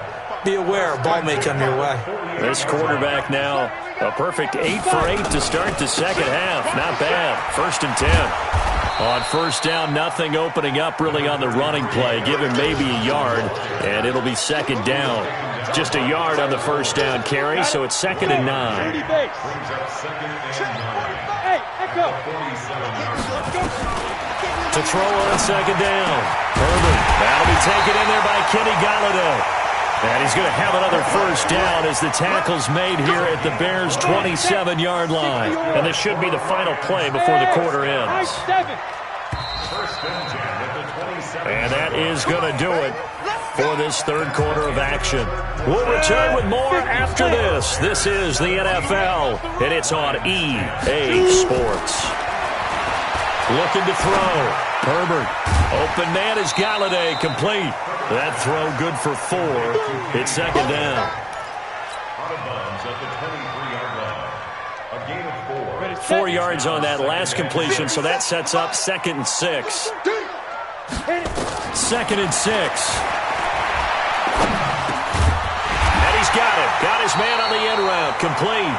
[SPEAKER 8] be aware a ball may come your way.
[SPEAKER 6] This quarterback now, a perfect 8 for 8 to start the second half. Not bad. 1st and 10. On 1st down, nothing opening up really on the running play. Give him maybe a yard, and it'll be 2nd down. Just a yard on the 1st down carry, so it's 2nd and 9. To throw on 2nd down. Herbert. That'll be taken in there by Kenny Golladay. And he's going to have another 1st down as the tackle's made here at the Bears' 27-yard line. And this should be the final play before the quarter ends. And that is going to do it for this 3rd quarter of action. We'll return with more after this. This is the NFL, and it's on EA Sports. Looking to throw. Herbert. Open man is Golladay. Complete. That throw good for 4. It's 2nd down.
[SPEAKER 9] Out of bounds at the 23-yard line. A gain of 4.
[SPEAKER 6] 4 yards on that last completion, so that sets up 2nd and 6. 2nd and 6. And he's got it. Got his man on the end route. Complete.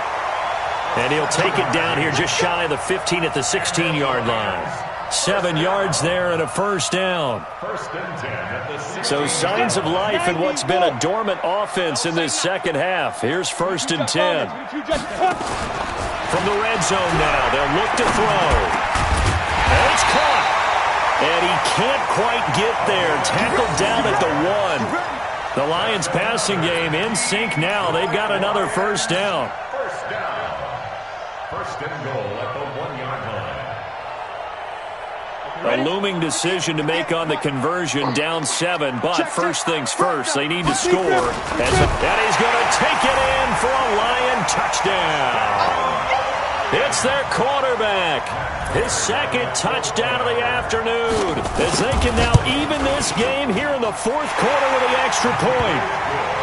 [SPEAKER 6] And he'll take it down here just shy of the 15 at the 16-yard line. 7 yards there and a 1st down. So signs of life in what's been a dormant offense in this second half. Here's 1st and 10. From the red zone now, they'll look to throw. And it's caught. And he can't quite get there. Tackled down at the 1. The Lions passing game in sync now. They've got another 1st down.
[SPEAKER 9] 1st and goal at the 1-yard line.
[SPEAKER 6] A looming decision to make on the conversion, down 7, but first things first, they need to score. And he's going to take it in for a Lion touchdown. It's their quarterback. His 2nd touchdown of the afternoon, as they can now even this game here in the 4th quarter with the extra point.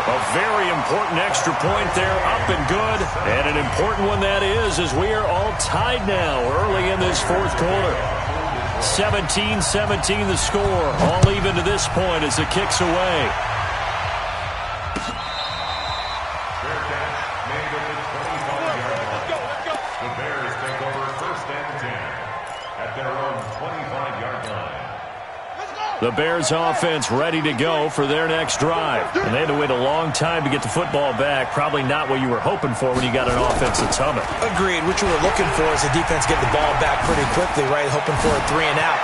[SPEAKER 6] A very important extra point there, up and good. And an important one that is, as we are all tied now early in this 4th quarter. 17-17 the score, all even to this point as it kicks away.
[SPEAKER 9] Fair catch made at the 25-yard line. The Bears take
[SPEAKER 6] The Bears offense ready to go for their next drive. And they had to wait a long time to get the football back. Probably not what you were hoping for when you got an offense that's humming.
[SPEAKER 8] Agreed. What you were looking for is the defense get the ball back pretty quickly, right? Hoping for a 3 and out.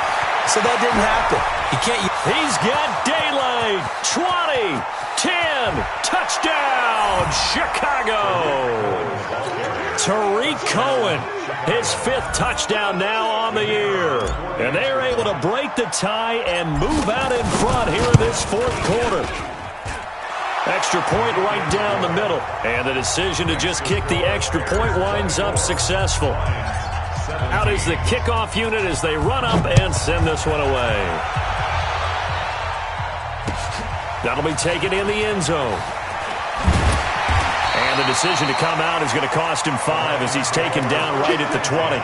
[SPEAKER 8] So that didn't happen. You can't.
[SPEAKER 6] He's got daylight. 20, 10, touchdown, Chicago. Tariq Cohen, his 5th touchdown now on the year. And they're able to break the tie and move out in front here in this 4th quarter. Extra point right down the middle. And the decision to just kick the extra point winds up successful. Out is the kickoff unit as they run up and send this one away. That'll be taken in the end zone. And the decision to come out is going to cost him 5 as he's taken down right at the 20.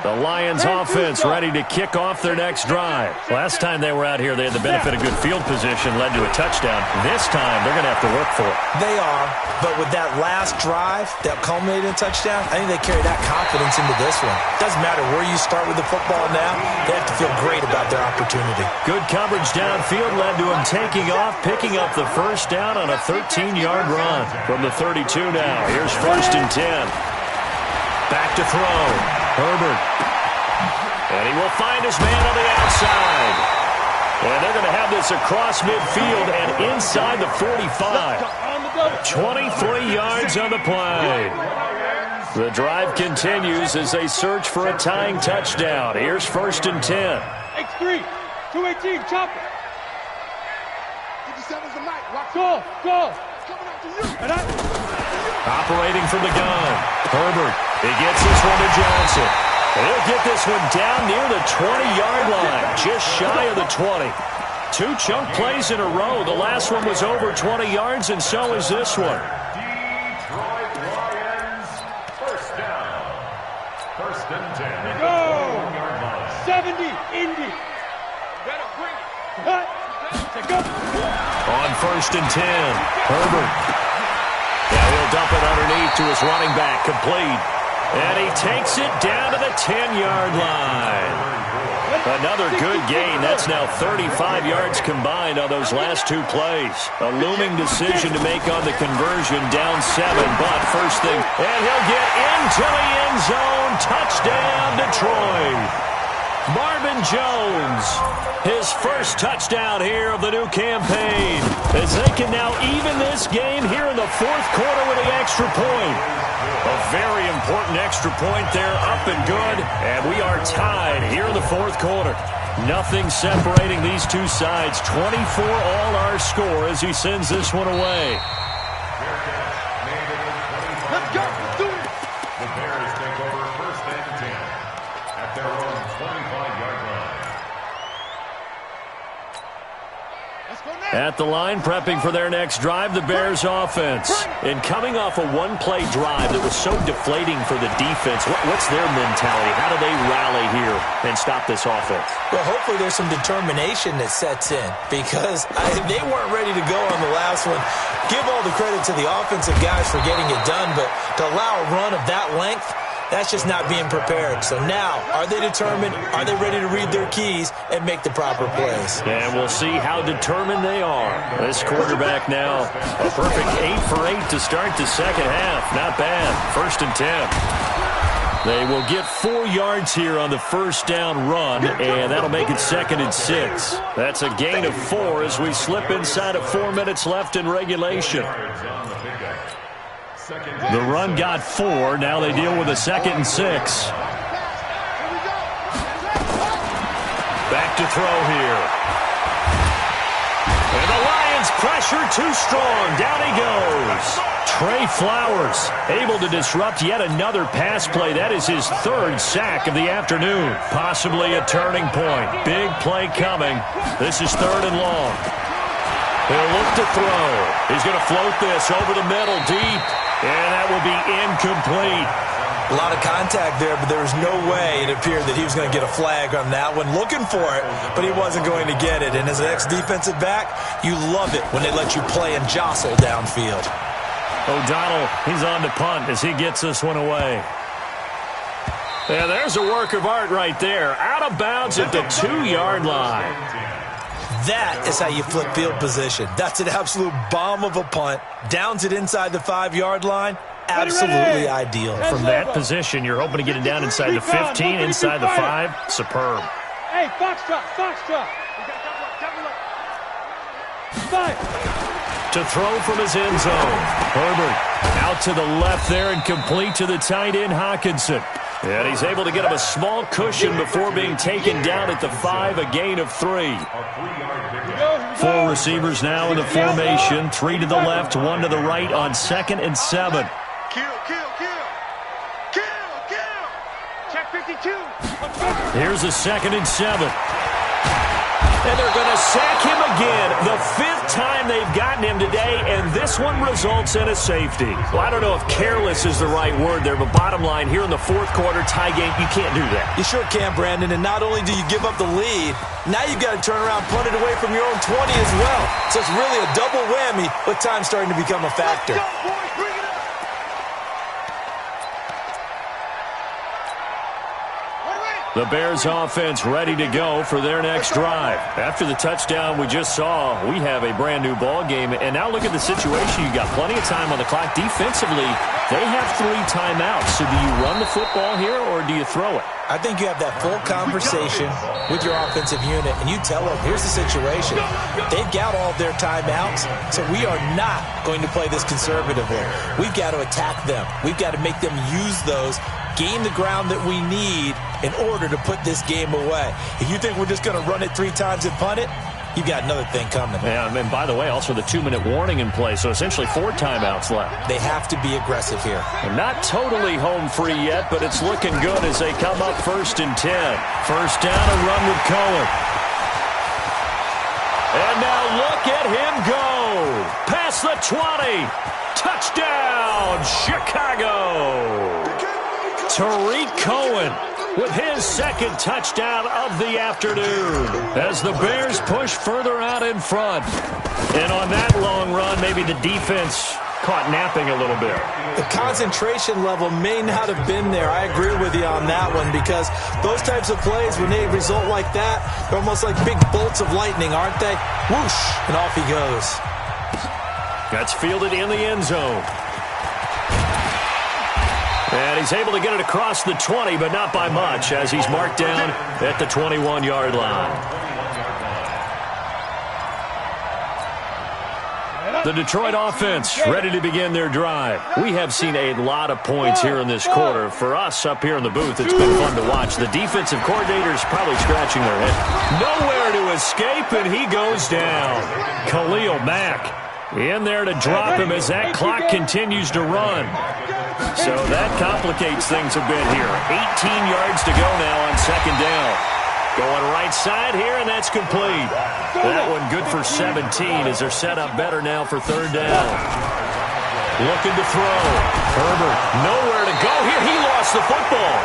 [SPEAKER 6] The Lions offense ready to kick off their next drive. Last time they were out here, they had the benefit of good field position, led to a touchdown. This time, they're going to have to work for it.
[SPEAKER 8] They are, but with that last drive that culminated in a touchdown, I think they carry that confidence into this one. Doesn't matter where you start with the football now, they have to feel great about their opportunity.
[SPEAKER 6] Good coverage downfield led to him taking off, picking up the first down on a 13-yard run. From the 32 now, here's 1st and 10. Back to throw. Herbert. And he will find his man on the outside. And they're going to have this across midfield and inside the 45. 23 yards on the play. The drive continues as they search for a tying touchdown. Here's 1st and 10.
[SPEAKER 7] X3, 218, chopper. 57's the night. Go.
[SPEAKER 6] Operating from the gun. Herbert. He gets this one to Johnson. He'll get this one down near the 20-yard line, just shy of the 20. 2 chunk plays in a row. The last one was over 20 yards, and so is this one.
[SPEAKER 9] Detroit Lions, 1st down. 1st and 10.
[SPEAKER 7] Go! 70, Indy. Better bring it. Cut. Go.
[SPEAKER 6] On 1st and 10, Herbert. Now he'll dump it underneath to his running back, complete. And he takes it down to the 10-yard line. Another good gain. That's now 35 yards combined on those last 2 plays. A looming decision to make on the conversion, down 7, but first thing. And he'll get into the end zone. Touchdown, Detroit. Marvin Jones, his 1st touchdown here of the new campaign, as they can now even this game here in the 4th quarter with the extra point. A very important extra point there, up and good, and we are tied here in the 4th quarter. Nothing separating these two sides. 24 all our score as he sends this one away.
[SPEAKER 2] Let's go. Let's do it.
[SPEAKER 9] The Bears take over 1st and 10 at their own 25-yard line.
[SPEAKER 2] Let's go now.
[SPEAKER 6] At the line, prepping for their next drive, the Bears offense. And coming off a one-play drive that was so deflating for the defense, what's their mentality? How do they rally here and stop this offense?
[SPEAKER 8] Well, hopefully there's some determination that sets in because they weren't ready to go on the last one. Give all the credit to the offensive guys for getting it done, but to allow a run of that length, that's just not being prepared. So now, are they determined? Are they ready to read their keys and make the proper plays?
[SPEAKER 6] And we'll see how determined they are. This quarterback now, a perfect 8 for 8 to start the second half. Not bad. 1st and 10. They will get 4 yards here on the first down run, and that'll make it 2nd and 6. That's a gain of 4 as we slip inside of 4 minutes left in regulation. The run got 4. Now they deal with a 2nd and 6. Back to throw here. And the Lions pressure too strong. Down he goes. Trey Flowers able to disrupt yet another pass play. That is his 3rd sack of the afternoon. Possibly a turning point. Big play coming. This is 3rd and long. He'll look to throw. He's going to float this over the middle deep. And that will be incomplete.
[SPEAKER 8] A lot of contact there, but there was no way it appeared that he was going to get a flag on that one. Looking for it, but he wasn't going to get it. And as an ex-defensive back, you love it when they let you play and jostle downfield.
[SPEAKER 6] O'Donnell, he's on to punt as he gets this one away. And there's a work of art right there. Out of bounds at the 2-yard line.
[SPEAKER 8] That is how you flip field position. That's an absolute bomb of a punt. Downs it inside the 5-yard line. Absolutely ideal.
[SPEAKER 6] From that position, you're hoping to get it down inside the 15, inside the 5. Superb.
[SPEAKER 7] Hey, foxtrot.
[SPEAKER 6] To throw from his end zone. Herbert out to the left there and complete to the tight end, Hockenson. And he's able to get him a small cushion before being taken down at the 5, a gain of 3. 4 receivers now in the formation. 3 to the left, 1 to the right on 2nd and 7.
[SPEAKER 2] Kill.
[SPEAKER 7] Check 52.
[SPEAKER 6] Here's a 2nd and 7. And they're going to sack him again. The 5th time they've gotten him today, and this one results in a safety. Well, I don't know if careless is the right word there, but bottom line, here in the 4th quarter, tie game, you can't do that.
[SPEAKER 8] You sure can, Brandon, and not only do you give up the lead, now you've got to turn around, punt it away from your own 20 as well. So it's really a double whammy, but time's starting to become a factor.
[SPEAKER 2] Let's go, boys. Bring it up.
[SPEAKER 6] The Bears offense ready to go for their next drive. After the touchdown we just saw, we have a brand new ball game. And now look at the situation. You got plenty of time on the clock. Defensively, they have 3 timeouts. So do you run the football here or do you throw it?
[SPEAKER 8] I think you have that full conversation with your offensive unit, and you tell them, here's the situation. They've got all of their timeouts, so we are not going to play this conservatively. We've got to attack them. We've got to make them use those, gain the ground that we need in order to put this game away. If you think we're just going to run it 3 times and punt it, you got another thing coming.
[SPEAKER 6] Yeah, and by the way, also the 2-minute warning in play, so essentially 4 timeouts left.
[SPEAKER 8] They have to be aggressive here.
[SPEAKER 6] And not totally home free yet, but it's looking good as they come up 1st and 10. First down, a run with Cohen. And now look at him go. Past the 20. Touchdown, Chicago. Tariq Cohen with his 2nd touchdown of the afternoon as the Bears push further out in front. And on that long run, maybe the defense caught napping a little bit.
[SPEAKER 8] The concentration level may not have been there. I agree with you on that one because those types of plays, when they result like that, they're almost like big bolts of lightning, aren't they? Whoosh, and off he goes.
[SPEAKER 6] That's fielded in the end zone. And he's able to get it across the 20, but not by much, as he's marked down at the 21-yard line. The Detroit offense ready to begin their drive. We have seen a lot of points here in this quarter. For us up here in the booth, it's been fun to watch. The defensive coordinator's probably scratching their head. Nowhere to escape, and he goes down. Khalil Mack in there to drop him as that clock continues to run. So that complicates things a bit here. 18 yards to go now on 2nd down. Going right side here, and that's complete. That one good for 17 as they're set up better now for 3rd down. Looking to throw. Herbert nowhere to go here. He lost the football.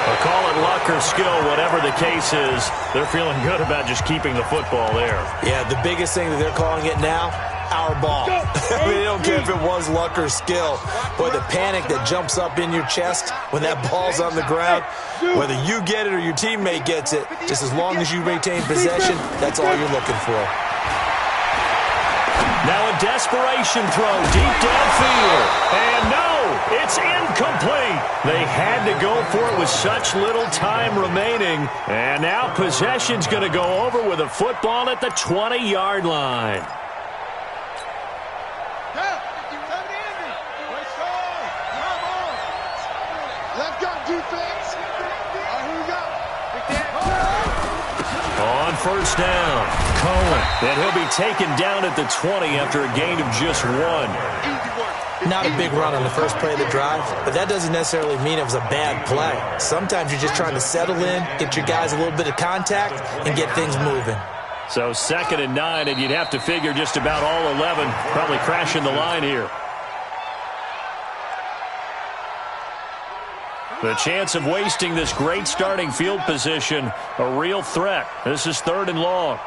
[SPEAKER 6] They'll call it luck or skill, whatever the case is. They're feeling good about just keeping the football there.
[SPEAKER 8] Yeah, the biggest thing that they're calling it now, our ball. I mean, they don't care if it was luck or skill. Boy, the panic that jumps up in your chest when that ball's on the ground, whether you get it or your teammate gets it, just as long as you retain possession, that's all you're looking for.
[SPEAKER 6] Now a desperation throw deep downfield. And no, it's incomplete. They had to go for it with such little time remaining. And now possession's going to go over with a football at the 20-yard line.
[SPEAKER 2] Let's go, defense. Here we go.
[SPEAKER 6] On 1st down, Cohen. And he'll be taken down at the 20 after a gain of just 1.
[SPEAKER 8] Not a big run on the first play of the drive, but that doesn't necessarily mean it was a bad play. Sometimes you're just trying to settle in, get your guys a little bit of contact, and get things moving.
[SPEAKER 6] So 2nd and 9, and you'd have to figure just about all 11 probably crashing the line here. The chance of wasting this great starting field position, a real threat. This is 3rd and long.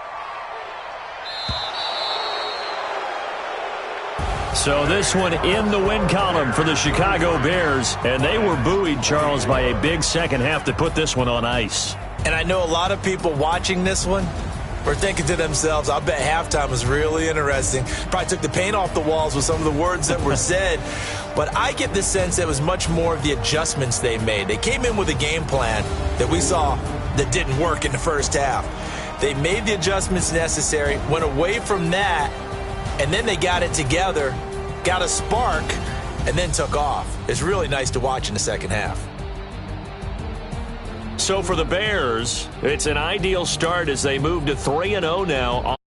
[SPEAKER 6] So this one in the win column for the Chicago Bears, and they were buoyed, Charles, by a big second half to put this one on ice.
[SPEAKER 8] And I know a lot of people watching this one were thinking to themselves, I bet halftime was really interesting. Probably took the paint off the walls with some of the words that were said. But I get the sense it was much more of the adjustments they made. They came in with a game plan that we saw that didn't work in the first half. They made the adjustments necessary, went away from that, and then they got it together, got a spark, and then took off. It's really nice to watch in the second half.
[SPEAKER 6] So for the Bears, it's an ideal start as they move to 3-0 now.